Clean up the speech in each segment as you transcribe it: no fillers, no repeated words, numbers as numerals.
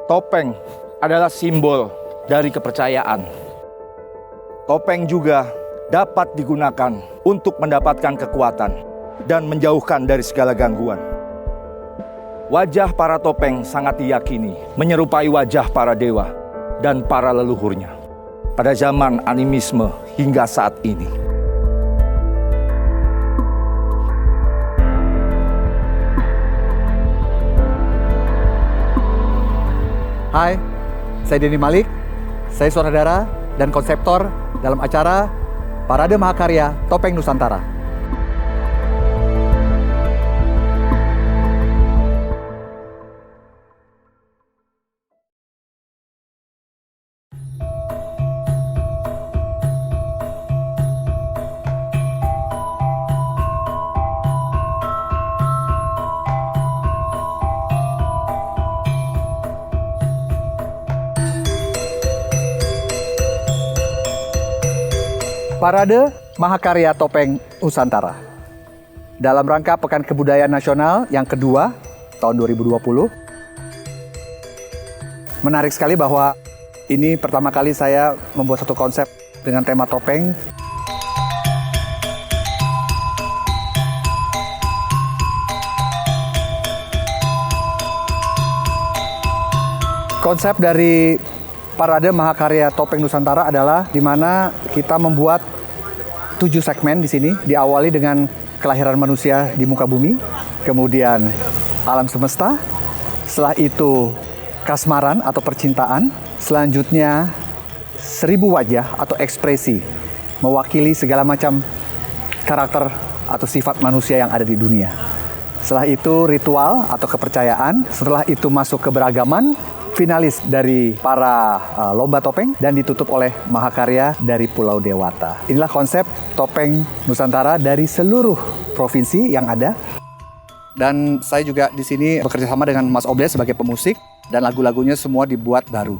Topeng adalah simbol dari kepercayaan. Topeng juga dapat digunakan untuk mendapatkan kekuatan dan menjauhkan dari segala gangguan. Wajah para topeng sangat diyakini menyerupai wajah para dewa dan para leluhurnya pada zaman animisme hingga saat ini. Hai, saya Denny Malik, saya sutradara dan konseptor dalam acara Parade Mahakarya Topeng Nusantara. Parade Mahakarya Topeng Nusantara dalam rangka Pekan Kebudayaan Nasional yang kedua tahun 2020. Menarik sekali bahwa ini pertama kali saya membuat satu konsep dengan tema topeng. Konsep dari Parade Mahakarya Topeng Nusantara adalah di mana kita membuat 7 segmen di sini, diawali dengan kelahiran manusia di muka bumi, kemudian alam semesta, setelah itu kasmaran atau percintaan, selanjutnya 1000 wajah atau ekspresi, mewakili segala macam karakter atau sifat manusia yang ada di dunia. Setelah itu ritual atau kepercayaan, setelah itu masuk keberagaman, finalis dari para lomba topeng, dan ditutup oleh Mahakarya dari Pulau Dewata. Inilah konsep Topeng Nusantara dari seluruh provinsi yang ada. Dan saya juga di sini bekerja sama dengan Mas Oble sebagai pemusik, dan lagu-lagunya semua dibuat baru.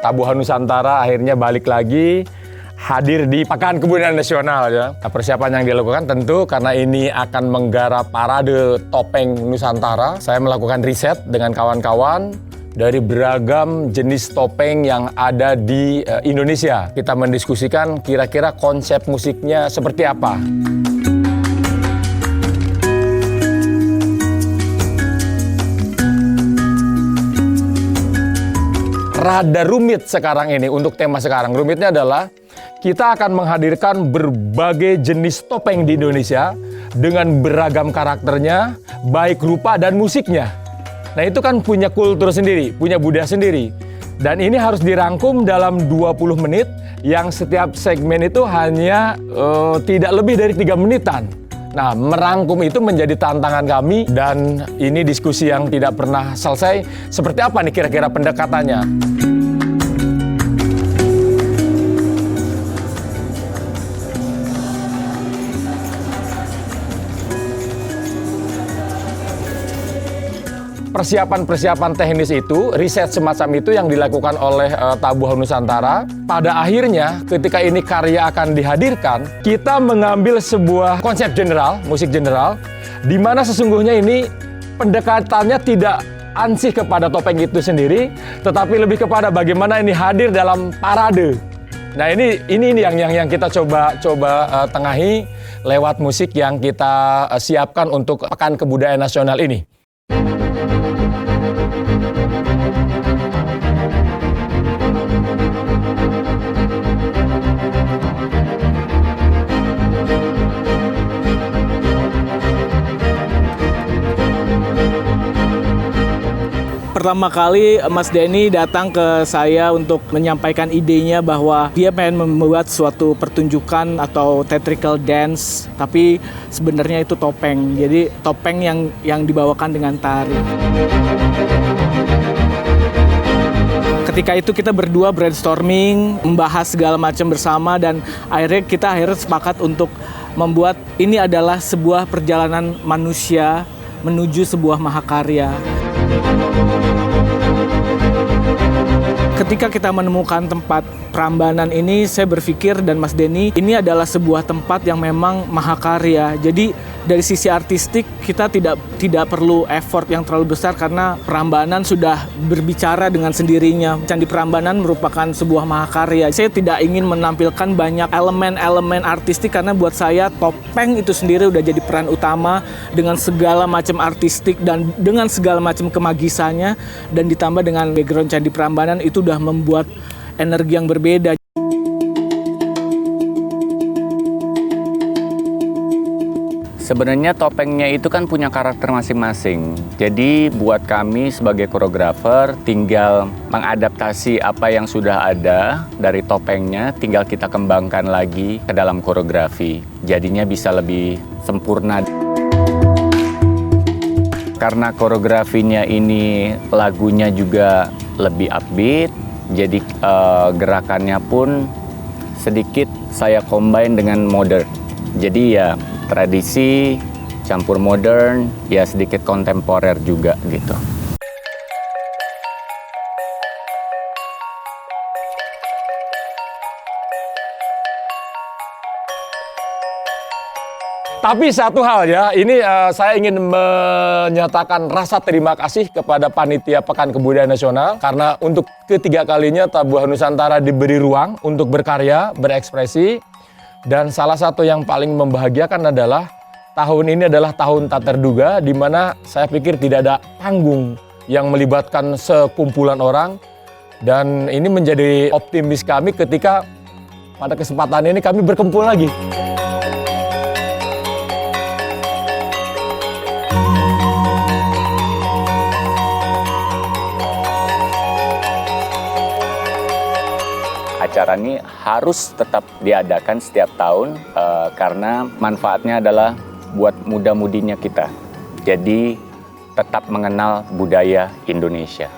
Tabuhan Nusantara akhirnya balik lagi hadir di Pekan Kebudayaan Nasional ya. Persiapan yang dilakukan tentu karena ini akan menggarap Parade Topeng Nusantara. Saya melakukan riset dengan kawan-kawan dari beragam jenis topeng yang ada di Indonesia. Kita mendiskusikan kira-kira konsep musiknya seperti apa. Rada rumit sekarang ini untuk tema sekarang. Rumitnya adalah kita akan menghadirkan berbagai jenis topeng di Indonesia dengan beragam karakternya, baik rupa dan musiknya. Nah itu kan punya kultur sendiri, punya budaya sendiri. Dan ini harus dirangkum dalam 20 menit yang setiap segmen itu hanya tidak lebih dari 3 menitan. Nah, merangkum itu menjadi tantangan kami dan ini diskusi yang tidak pernah selesai. Seperti apa nih kira-kira pendekatannya? Persiapan-persiapan teknis itu, riset semacam itu yang dilakukan oleh Tabuhan Nusantara. Pada akhirnya, ketika ini karya akan dihadirkan, kita mengambil sebuah konsep general, musik general, di mana sesungguhnya ini pendekatannya tidak ansih kepada topeng itu sendiri, tetapi lebih kepada bagaimana ini hadir dalam parade. Nah ini yang kita coba tengahi lewat musik yang kita siapkan untuk Pekan Kebudayaan Nasional ini. Pertama kali Mas Denny datang ke saya untuk menyampaikan idenya bahwa dia pengen membuat suatu pertunjukan atau theatrical dance, tapi sebenarnya itu topeng. Jadi topeng yang dibawakan dengan tari. Ketika itu kita berdua brainstorming, membahas segala macam bersama, dan akhirnya kita sepakat untuk membuat ini adalah sebuah perjalanan manusia menuju sebuah mahakarya. Ketika kita menemukan tempat Prambanan ini, saya berpikir dan Mas Denny, ini adalah sebuah tempat yang memang mahakarya. Jadi dari sisi artistik kita tidak perlu effort yang terlalu besar karena Prambanan sudah berbicara dengan sendirinya. Candi Prambanan merupakan sebuah mahakarya. Saya tidak ingin menampilkan banyak elemen-elemen artistik karena buat saya topeng itu sendiri udah jadi peran utama dengan segala macam artistik dan dengan segala macam kemagisannya, dan ditambah dengan background Candi Prambanan itu udah membuat energi yang berbeda. Sebenarnya topengnya itu kan punya karakter masing-masing. Jadi buat kami sebagai koreografer tinggal mengadaptasi apa yang sudah ada dari topengnya, tinggal kita kembangkan lagi ke dalam koreografi. Jadinya bisa lebih sempurna. Karena koreografinya ini lagunya juga lebih upbeat, jadi gerakannya pun sedikit saya combine dengan modern. Jadi ya tradisi campur modern, ya sedikit kontemporer juga gitu. Tapi satu hal ya, ini saya ingin menyatakan rasa terima kasih kepada Panitia Pekan Kebudayaan Nasional karena untuk ketiga kalinya Tabuhan Nusantara diberi ruang untuk berkarya, berekspresi, dan salah satu yang paling membahagiakan adalah tahun ini adalah tahun tak terduga di mana saya pikir tidak ada panggung yang melibatkan sekumpulan orang, dan ini menjadi optimis kami ketika pada kesempatan ini kami berkumpul lagi. Acara ini harus tetap diadakan setiap tahun karena manfaatnya adalah buat muda-mudinya kita. Jadi tetap mengenal budaya Indonesia.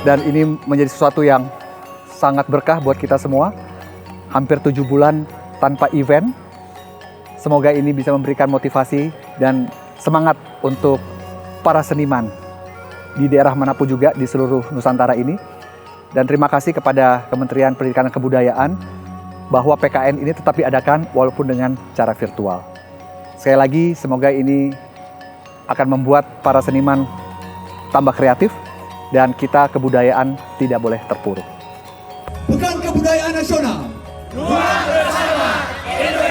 Dan ini menjadi sesuatu yang sangat berkah buat kita semua. Hampir 7 bulan tanpa event. Semoga ini bisa memberikan motivasi dan semangat untuk para seniman di daerah manapun juga di seluruh Nusantara ini. Dan terima kasih kepada Kementerian Pendidikan dan Kebudayaan bahwa PKN ini tetap diadakan walaupun dengan cara virtual. Sekali lagi, semoga ini akan membuat para seniman tambah kreatif dan kita kebudayaan tidak boleh terpuruk. Pekan Kebudayaan Nasional. Ruang bersama Indonesia.